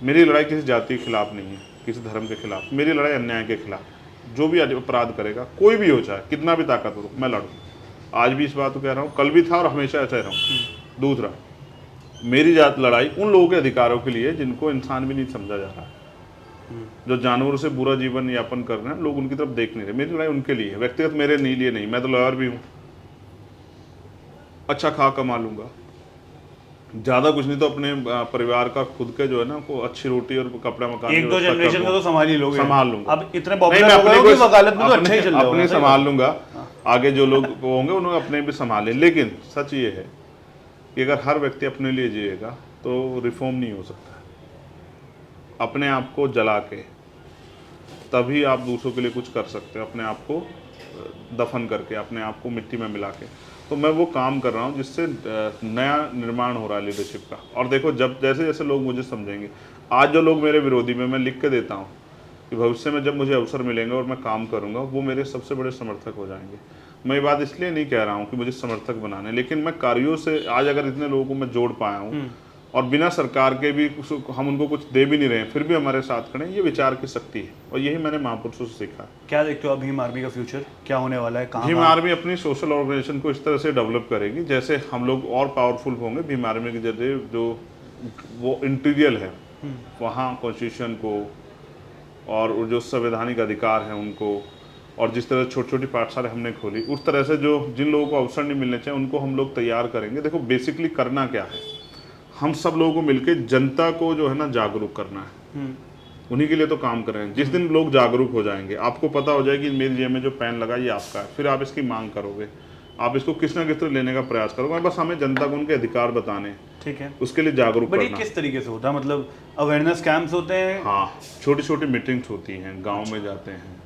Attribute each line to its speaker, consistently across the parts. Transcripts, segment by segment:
Speaker 1: मेरी लड़ाई किसी जाति के खिलाफ नहीं है, किसी धर्म के खिलाफ, मेरी लड़ाई अन्याय के खिलाफ। जो भी अपराध करेगा, कोई भी हो, चाहे कितना भी ताकतवर हो, मैं लड़ूँ। आज भी इस बात को कह रहा हूँ, कल भी था और हमेशा ऐसा रहूँ। दूसरा, मेरी जात लड़ाई उन लोगों के अधिकारों के लिए जिनको इंसान भी नहीं समझा जा रहा है, जो जानवरों से बुरा जीवन यापन कर रहे हैं, लोग उनकी तरफ देख नहीं रहे। मेरी लड़ाई उनके लिए है, व्यक्तिगत मेरे लिए नहीं। मैं तो लॉयर भी हूँ, अच्छा खा कमा लूंगा, ज्यादा कुछ नहीं तो अपने परिवार का, खुद के जो है ना, को अच्छी रोटी और कपड़ा मकान
Speaker 2: एक दो जनरेशन का तो संभाल ही लोगे,
Speaker 1: संभाल लूंगा।
Speaker 2: अब इतने पॉपुलर हो गए हो कि वकालत में तो अच्छा ही चल रहा
Speaker 1: अपने संभाल लूंगा। आगे जो लोग होंगे उन्होंने अपने भी संभाले। लेकिन सच ये है कि अगर हर व्यक्ति अपने लिए जिएगा तो रिफॉर्म नहीं हो सकता। अपने आप को जला के तभी आप दूसरों के लिए कुछ कर सकते हो, अपने आप को दफन करके, अपने आप को मिट्टी में मिला के। तो मैं वो काम कर रहा हूँ जिससे नया निर्माण हो रहा है लीडरशिप का। और देखो, जब जैसे जैसे लोग मुझे समझेंगे, आज जो लोग मेरे विरोधी में, मैं लिख के देता हूँ कि भविष्य में जब मुझे अवसर मिलेंगे और मैं काम करूँगा, वो मेरे सबसे बड़े समर्थक हो जाएंगे। मैं ये बात इसलिए नहीं कह रहा हूँ कि मुझे समर्थक बनाने, लेकिन मैं कार्यों से आज अगर इतने लोगों को मैं जोड़ पाया हूँ और बिना सरकार के भी हम उनको कुछ दे भी नहीं रहे हैं, फिर भी हमारे साथ खड़े हैं, ये विचार की शक्ति है। और यही मैंने महापुरुषों से सीखा।
Speaker 2: क्या देखते हो अब भीम आर्मी का फ्यूचर क्या होने वाला है?
Speaker 1: भीम आर्मी अपनी सोशल ऑर्गेनाइजेशन को इस तरह से डेवलप करेगी, जैसे हम लोग और पावरफुल होंगे। भीम आर्मी के जरिए जो वो इंटीरियल है, वहाँ कॉन्स्टिट्यूशन को और जो संवैधानिक अधिकार हैं उनको, और जिस तरह छोटी छोटी पाठशाला हमने खोली, उस तरह से जो जिन लोगों को अवसर नहीं मिलने चाहिए उनको हम लोग तैयार करेंगे। देखो, बेसिकली करना क्या है, हम सब लोगों को मिलकर जनता को जो है ना जागरूक करना है। उन्हीं के लिए तो काम कर रहे हैं। जिस दिन लोग जागरूक हो जाएंगे, आपको पता हो जाएगी मेरी जेब में जो पेन लगा ये आपका है, फिर आप इसकी मांग करोगे, आप इसको किस ना किस तरह लेने का प्रयास करोगे। बस हमें जनता को उनके अधिकार बताने,
Speaker 2: ठीक है,
Speaker 1: उसके लिए जागरूक
Speaker 2: करना।
Speaker 1: बट ये
Speaker 2: किस तरीके से होता है? मतलब अवेयरनेस कैंप्स होते हैं?
Speaker 1: हाँ, छोटी छोटी मीटिंग्स होती हैं, गाँव में जाते हैं,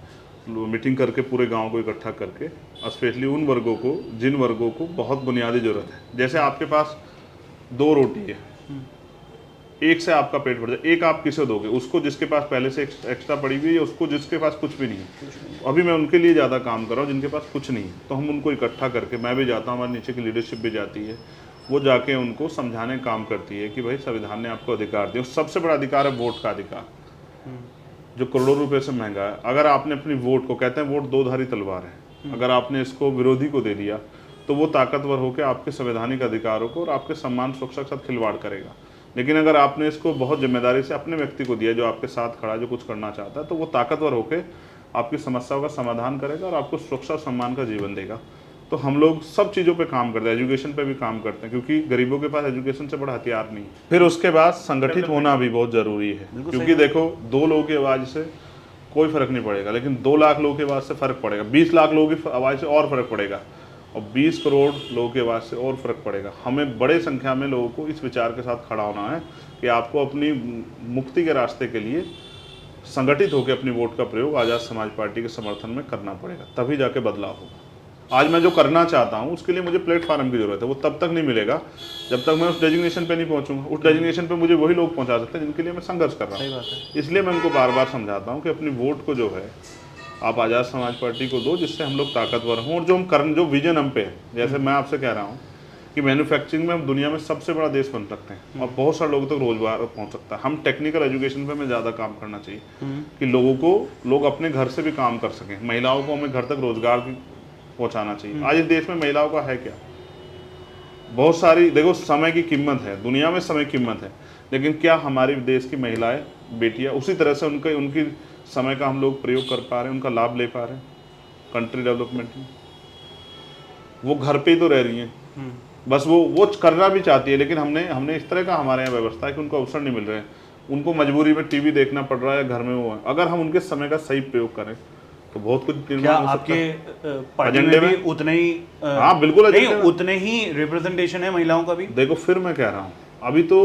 Speaker 1: मीटिंग करके पूरे गाँव को इकट्ठा करके, स्पेशली उन वर्गों को जिन वर्गों को बहुत बुनियादी जरूरत है। जैसे आपके पास 2 रोटी है, एक से आपका पेट भर जाए, एक आप किसे दोगे? उसको जिसके पास पहले से एक्स्ट्रा पड़ी हुई है, या उसको जिसके पास कुछ भी नहीं है। अभी मैं उनके लिए ज़्यादा काम कर रहा हूँ जिनके पास कुछ नहीं है। तो हम उनको इकट्ठा करके, मैं भी जाता हूँ, हमारे नीचे की लीडरशिप भी जाती है, वो जाके उनको समझाने का काम करती है कि भाई संविधान ने आपको अधिकार दिया। सबसे बड़ा अधिकार है वोट का अधिकार, जो करोड़ों रुपए से महंगा है। अगर आपने अपनी वोट को, कहते हैं वोट 2 धारी तलवार है, अगर आपने इसको विरोधी को दे दिया तो वो ताकतवर होकर आपके संवैधानिक अधिकारों को और आपके सम्मान सुरक्षा के साथ खिलवाड़ करेगा। लेकिन अगर आपने इसको बहुत जिम्मेदारी से अपने व्यक्ति को दिया जो आपके साथ खड़ा, जो कुछ करना चाहता है, तो वो ताकतवर होकर आपकी समस्याओं का समाधान करेगा और आपको सुरक्षा सम्मान का जीवन देगा। तो हम लोग सब चीज़ों पे काम करते हैं, एजुकेशन पे भी काम करते हैं, क्योंकि गरीबों के पास एजुकेशन से बड़ा हथियार नहीं है। फिर उसके बाद संगठित होना भी बहुत ज़रूरी है, क्योंकि देखो 2 लोगों की आवाज़ से कोई फर्क नहीं पड़ेगा, लेकिन 2 लाख लोगों की आवाज़ से फ़र्क पड़ेगा, 20 लाख लोगों की आवाज़ से और फर्क पड़ेगा, और 20 करोड़ लोगों की आवाज़ से और फर्क पड़ेगा। हमें बड़े संख्या में लोगों को इस विचार के साथ खड़ा होना है कि आपको अपनी मुक्ति के रास्ते के लिए संगठित होकर अपनी वोट का प्रयोग आज़ाद समाज पार्टी के समर्थन में करना पड़ेगा, तभी जाके बदलाव होगा। आज मैं जो करना चाहता हूँ उसके लिए मुझे प्लेटफॉर्म की जरूरत है। वो तब तक नहीं मिलेगा जब तक मैं उस डेजिग्नेशन पे नहीं पहुँचूंगा। उस डेजिग्नेशन पे मुझे वही लोग पहुँचा सकते हैं जिनके लिए मैं संघर्ष कर रहा हूँ। इसलिए मैं उनको बार बार समझाता हूँ कि अपनी वोट को जो है आप आज़ाद समाज पार्टी को दो, जिससे हम लोग ताकतवर हों। और जो हम कर, जो विजन हम पे है, जैसे मैं आपसे कह रहा हूँ कि मैन्युफैक्चरिंग में हम दुनिया में सबसे बड़ा देश बन सकते हैं और बहुत सारे लोगों तक रोजगार पहुँच सकता है। हम टेक्निकल एजुकेशन पे हमें ज़्यादा काम करना चाहिए कि लोग अपने घर से भी काम कर सकें। महिलाओं को हमें घर तक रोजगार पहुँचाना चाहिए। आज इस देश में महिलाओं का है क्या? बहुत सारी, देखो समय की कीमत है, दुनिया में समय की कीमत है, लेकिन क्या हमारे देश की महिलाएं, बेटियां उसी तरह से उनकी समय का हम लोग प्रयोग कर पा रहे हैं, उनका लाभ ले पा रहे हैं कंट्री डेवलपमेंट में? वो घर पे ही तो रह रही हैं, बस वो करना भी चाहती है, लेकिन हमने इस तरह का हमारे यहाँ व्यवस्था है कि उनको अवसर नहीं मिल रहे हैं। उनको मजबूरी में टीवी देखना पड़ रहा है, घर में वो है। अगर हम उनके समय का सही प्रयोग करें तो बहुत कुछ
Speaker 2: क्या आपके पार्टी में भी उतने ही?
Speaker 1: हाँ बिल्कुल,
Speaker 2: नहीं, उतने ही रिप्रेजेंटेशन है महिलाओं का भी?
Speaker 1: देखो, फिर मैं कह रहा हूँ, अभी तो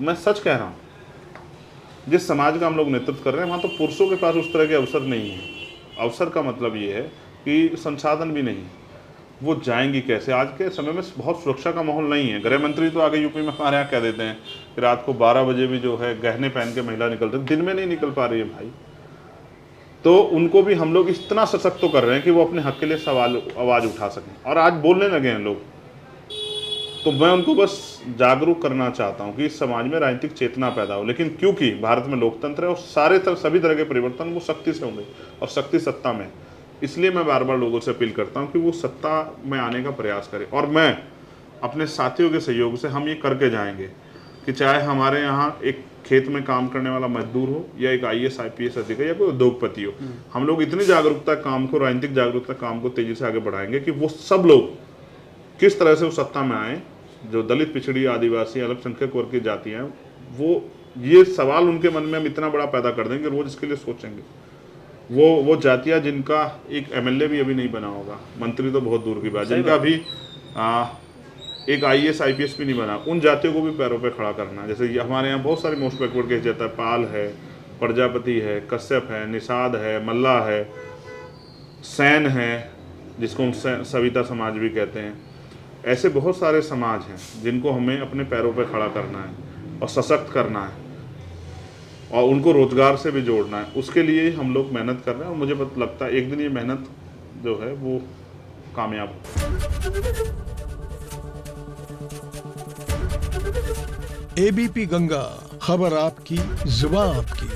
Speaker 1: मैं सच कह रहा हूँ, जिस समाज का हम लोग नेतृत्व कर रहे हैं वहाँ तो पुरुषों के पास उस तरह के अवसर नहीं है। अवसर का मतलब ये है कि संसाधन भी नहीं है। वो जाएंगी कैसे? आज के समय में बहुत सुरक्षा का माहौल नहीं है। गृह मंत्री तो आगे यूपी में हमारे यहाँ कह देते हैं कि रात को 12 बजे भी जो है गहने पहन के महिला निकल रही है, दिन में नहीं निकल पा रही है भाई। तो उनको भी हम लोग इतना सशक्त तो कर रहे हैं कि वो अपने हक के लिए आवाज़ उठा सकें, और आज बोलने लगे हैं लोग। तो मैं उनको बस जागरूक करना चाहता हूँ कि इस समाज में राजनीतिक चेतना पैदा हो। लेकिन क्योंकि भारत में लोकतंत्र है और सभी तरह के परिवर्तन वो शक्ति से होंगे और शक्ति सत्ता में, इसलिए मैं बार बार लोगों से अपील करता हूँ कि वो सत्ता में आने का प्रयास करें। और मैं अपने साथियों के सहयोग से हम ये करके जाएंगे कि चाहे हमारे यहाँ एक खेत में काम करने वाला मजदूर हो या एक IAS IPS अधिकारी या कोई उद्योगपति हो, हम लोग इतनी जागरूकता काम को, राजनीतिक जागरूकता काम को तेजी से आगे बढ़ाएंगे कि वो सब लोग किस तरह से वो सत्ता में आए, जो दलित, पिछड़ी, आदिवासी, अल्पसंख्यक वर्ग की जातियाँ हैं, वो ये सवाल उनके मन में हम इतना बड़ा पैदा कर देंगे, रोज इसके लिए सोचेंगे। वो जातियाँ जिनका एक MLA भी अभी नहीं बना होगा, मंत्री तो बहुत दूर की बात, जिनका भी एक IAS IPS भी नहीं बना, उन जातियों को भी पैरों पे खड़ा करना। जैसे हमारे यहाँ बहुत सारी मोस्ट बैकवर्ड केस जाता है, पाल है, प्रजापति है, कश्यप है, निषाद है, मल्ला है, सैन है, जिसको हम सविता समाज भी कहते हैं। ऐसे बहुत सारे समाज हैं जिनको हमें अपने पैरों पे खड़ा करना है और सशक्त करना है और उनको रोजगार से भी जोड़ना है। उसके लिए हम लोग मेहनत कर रहे हैं और मुझे लगता है एक दिन ये मेहनत जो है वो कामयाब हो।
Speaker 3: ABP गंगा, खबर आपकी, जुबान आपकी।